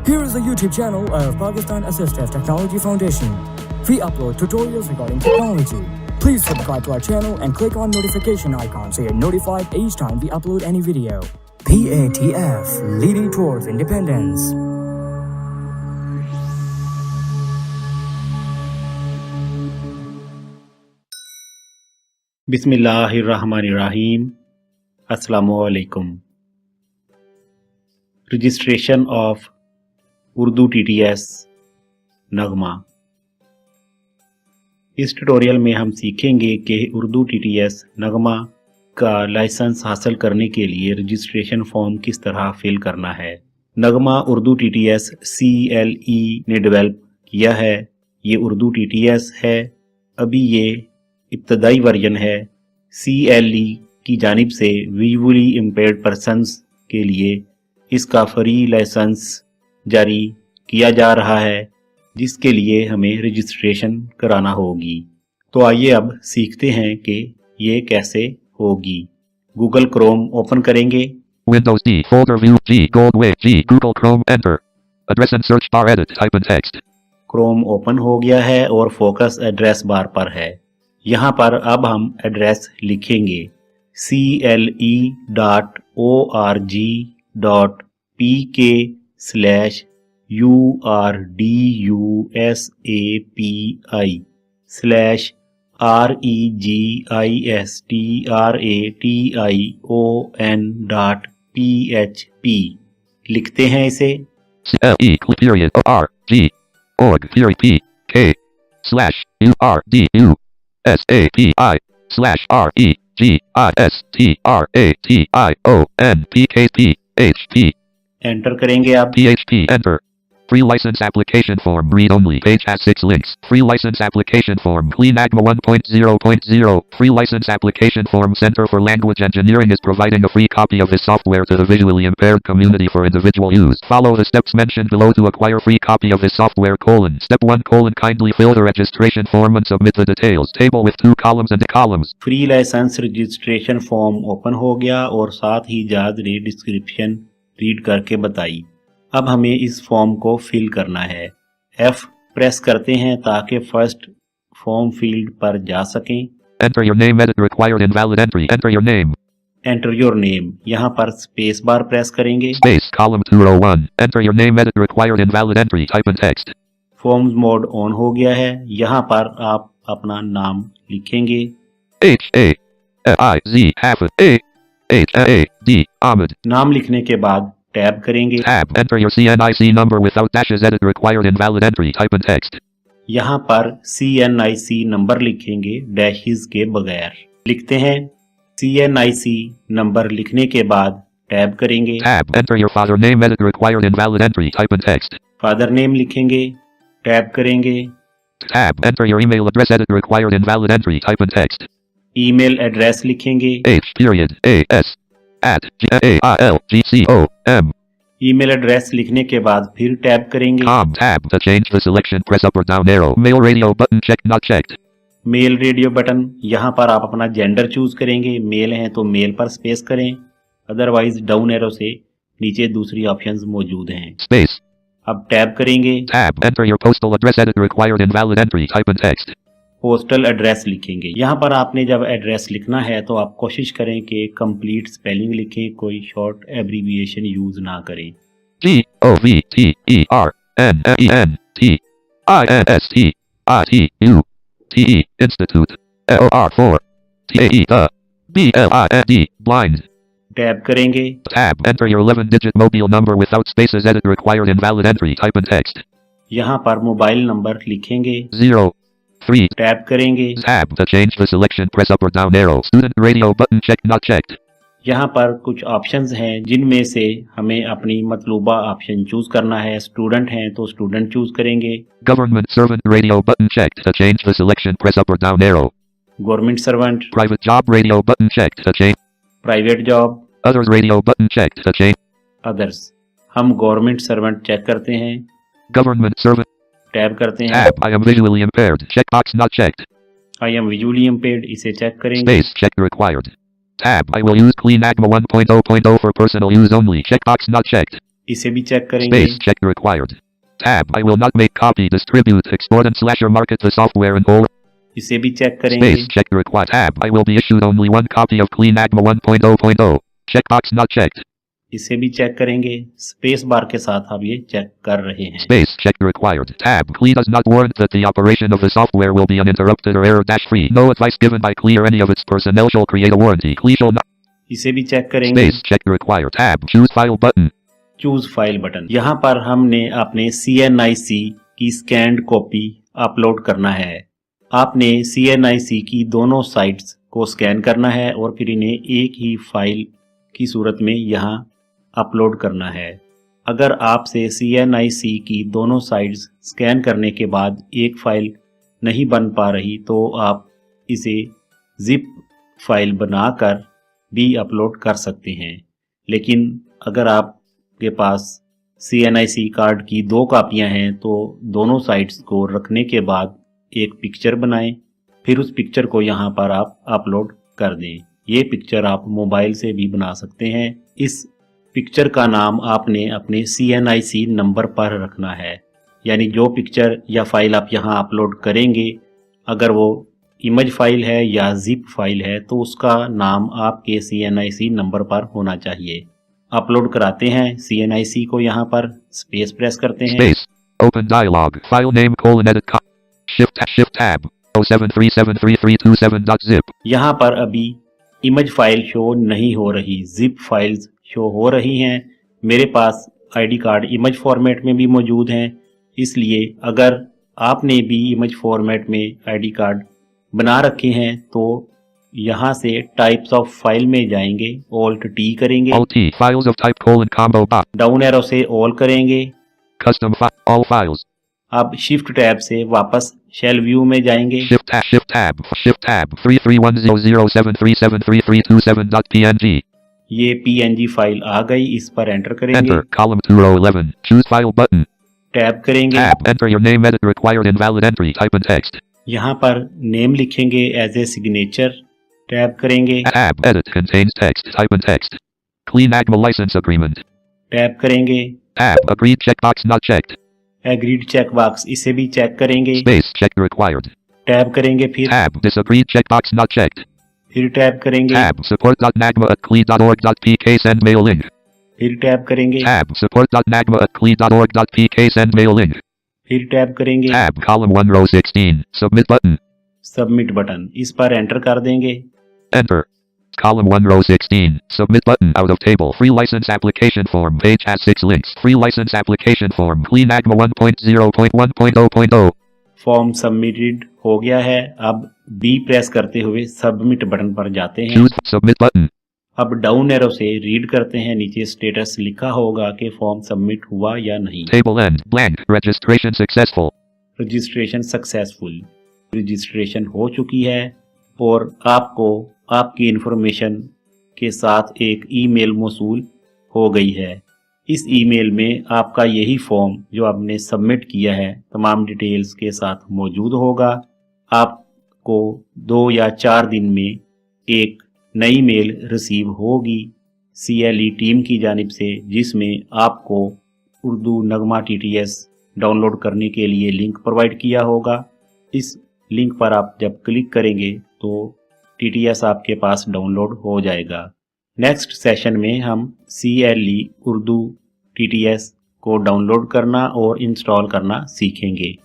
Here is the YouTube channel of Pakistan Assistive Technology Foundation. Free upload tutorials regarding technology. Please subscribe to our channel and click on notification icon so you're notified each time we upload any video. PATF, leading towards independence. Bismillahirrahmanirrahim. Assalamu alaikum. Registration of Urdu TTS नगमा। इस tutorial में हम सीखेंगे कि Urdu TTS नगमा का licence हासिल करने के लिए रजिस्ट्रेशन फॉर्म किस तरह फिल करना है। नगमा उर्दू TTS CLE ने डेवलप किया है। ये उर्दू TTS है, अभी ये इब्तदाई वर्जन है। CLE की जानिब से विजुअली इम्पेयर्ड पर्सन्स के लिए इसका फ्री लाइसेंस जारी किया जा रहा है, जिसके लिए हमें रजिस्ट्रेशन कराना होगी। तो आइए अब सीखते हैं कि ये कैसे होगी। गूगल क्रोम ओपन करेंगे। Windows D, folder view G, Goldwave G, Google Chrome enter. Address and search bar edit, type in text. Chrome open हो गया है और फोकस एड्रेस बार पर है। यहाँ पर अब हम एड्रेस लिखेंगे cle.org.pk/URDUSAPI/registration.php लिखते हैं इसे। CLE period ORG org period PK/URDUSAPI/REGISTRATIONPKPHP enter करेंगे आप। PHP enter. Free license application form read only. Page has 6 links. Free license application form Clean AGMA 1.0.0. Free license application form Center for Language Engineering is providing a free copy of this software to the visually impaired community for individual use. Follow the steps mentioned below to acquire free copy of this software. Step 1 kindly fill the registration form and submit the details. Table with 2 columns and columns. Free license registration form open हो गया और साथ ही जहाज ने description read करके बताई। अब हमें इस फॉर्म को फिल करना है। F प्रेस करते हैं ताकि फर्स्ट फॉर्म फील्ड पर जा सकें। Enter your name, edit required invalid entry. Enter your name. Enter your name, यहाँ पर स्पेस बार प्रेस करेंगे। Space column 201. Enter your name, edit required invalid entry. Type in text. Forms mode on हो गया है। यहाँ पर आप अपना नाम लिखेंगे। HAIZ Ahmed. नाम लिखने के बाद टैब करेंगे। Tab. Enter your CNIC number without dashes. Edit required invalid entry. Type in text. यहाँ पर CNIC नंबर लिखेंगे डैशेस के बगैर। लिखते हैं। CNIC नंबर लिखने के बाद टैब करेंगे। Tab. Enter your father name. Edit required invalid entry. Type in text. Father name लिखेंगे। टैब करेंगे। Tab. Enter your email address. Edit required invalid entry. Type in text. Email address लिखेंगे। H.AS@GAILGCOM. Email address लिखने के बाद फिर tab करेंगे। Tab. To change the selection, press up or down arrow. Mail radio button checked, not checked. Male radio button, यहाँ पर आप अपना जेंडर चूज करेंगे। मेल है तो मेल पर स्पेस करें, अदरवाइज डाउन एरो से नीचे दूसरी ऑप्शंस मौजूद हैं। Space. अब टैब करेंगे। Tab. Enter your postal address. Edit required invalid entry. Type in text. Postal address लिखेंगे। यहाँ पर आपने जब एड्रेस लिखना है तो आप कोशिश करें कि कंप्लीट स्पेलिंग लिखें, कोई शॉर्ट एब्रीविएशन यूज ना करें। GOVTERNENTINSTITUTE Institute OR4 TAE BLIND. Tab करेंगे। Tab. Enter your 11-digit mobile number without spaces. Edit required invalid entry. Type in text. यहाँ पर मोबाइल नंबर लिखेंगे। 03. टैब करेंगे। Tab. To change the selection, press up or down arrow. Student radio button checked, not checked. यहाँ पर कुछ options हैं जिनमें से हमें अपनी मतलूबा ऑप्शन चूज करना है। स्टूडेंट हैं तो स्टूडेंट चूज करेंगे। Government servant radio button checked. To change the selection, press up or down arrow. Government servant. Private job radio button checked. To change. Private job. Others radio button checked. To change. Others. हम government servant check करते हैं। Government servant. Tab करते हैं। Tab. I am visually impaired. Checkbox not checked. I am visually impaired, इसे check करेंगे। Space check required. Tab. I will use Clean AGMA 1.0.0 for personal use only. Checkbox not checked. इसे भी check करेंगे। Space check required. Tab. I will not make, copy, distribute, export and slash or market the software in whole. इसे भी check करेंगे। Space check required. Tab. I will be issued only one copy of Clean AGMA 1.0.0. Checkbox not checked. इसे भी check करेंगे। Space bar के साथ आप ये चेक कर रहे हैं। Space check required. Tab. CLE does not warrant that the operation of the software will be uninterrupted or error-free. No advice given by CLE or any of its personnel shall create a warranty. CLE shall not. इसे भी check करेंगे। Space check required. Tab. Choose file button. Choose file button. यहाँ पर हमने अपने CNIC की scanned copy upload करना है। आपने CNIC की दोनों साइट्स को स्कैन करना है और फिर इन्हें एक ही फाइल की सूरत में यहाँ अपलोड करना है। अगर आपसे CNIC की दोनों साइट्स स्कैन करने के बाद एक फाइल नहीं बन पा रही तो आप इसे जिप फाइल बनाकर भी अपलोड कर सकते हैं। लेकिन अगर आपके पास CNIC कार्ड की 2 कापियां हैं तो दोनों साइट्स को रखने के बाद एक पिक्चर बनाएं, फिर उस पिक्चर को यहाँ पर आप अपलोड कर दें। ये पिक्चर आप मोबाइल से भी बना सकते हैं। इस पिक्चर का नाम आपने अपने CNIC नंबर पर रखना है, यानी जो पिक्चर या फाइल आप यहाँ अपलोड करेंगे अगर वो इमेज फाइल है या जिप फाइल है तो उसका नाम आपके CNIC नंबर पर होना चाहिए। अपलोड कराते हैं CNIC को, यहाँ पर स्पेस प्रेस करते हैं। Space. Open dialog. File name :edit. Shift tab. 073733327.zip. यहाँ पर अभी इमेज फाइल शो नहीं हो रही, जिप फाइल्स शो हो रही हैं। मेरे पास आईडी कार्ड इमेज फॉर्मेट में भी मौजूद हैं, इसलिए अगर आपने भी इमेज फॉर्मेट में आईडी कार्ड बना रखे हैं तो यहाँ से टाइप्स ऑफ फाइल में जाएंगे, Alt T करेंगे, Alt T. Files of type : combo box. Down arrow से ऑल करेंगे। Custom file. All files. अब शिफ्ट टैब से वापस शेल व्यू में जाएंगे। Shift tab. 33100737333327.png. ये PNG फाइल आ गई, इस पर एंटर करेंगे। Enter. Column 2 row 11. Choose file button. Tab करेंगे। Tab. Enter your name. Edit required invalid entry. Type in text. यहाँ पर नेम लिखेंगे एज ए सिग्नेचर। टैब करेंगे। Tab. Edit contains text. Type in text. Clean AGMA license agreement. Tab करेंगे। Tab. Agreed checkbox not checked. Agreed check box, इसे भी check करेंगे। Space check required. Tab करेंगे, फिर Tab. Disagreed checkbox not checked. फिर tab करेंगे। Tab. support.nagma@cle.org.pk send mail link. फिर tab करेंगे। Tab. support.nagma@cle.org.pk send mail link. फिर टैब करेंगे। Tab. Column 1 row 16. Submit button. Submit button, इस पर एंटर कर देंगे। Enter. Column 1 row 16. Submit button. Out of table. Free license application form. Page has 6 links. Free license application form. Clean AGMA 1.0.1.0.0. Form submitted हो गया है। अब B press करते हुए सबमिट बटन पर जाते हैं। Choose submit button. अब डाउन एरो से रीड करते हैं, नीचे स्टेटस लिखा होगा कि फॉर्म सबमिट हुआ या नहीं। Table end. Blank. Registration successful. Registration successful, registration हो चुकी है और आपको आपकी इन्फॉर्मेशन के साथ एक ईमेल मौसूल हो गई है। इस ईमेल में आपका यही फॉर्म जो आपने सबमिट किया है तमाम डिटेल्स के साथ मौजूद होगा। आपको 2 या 4 दिन में एक नई मेल रिसीव होगी CLE टीम की जानिब से, जिसमें आपको उर्दू नगमा TTS डाउनलोड करने के लिए लिंक प्रोवाइड किया होगा। इस लिंक पर आप जब क्लिक करेंगे तो TTS आपके पास डाउनलोड हो जाएगा। नेक्स्ट सेशन में हम CLE उर्दू TTS को डाउनलोड करना और इंस्टॉल करना सीखेंगे।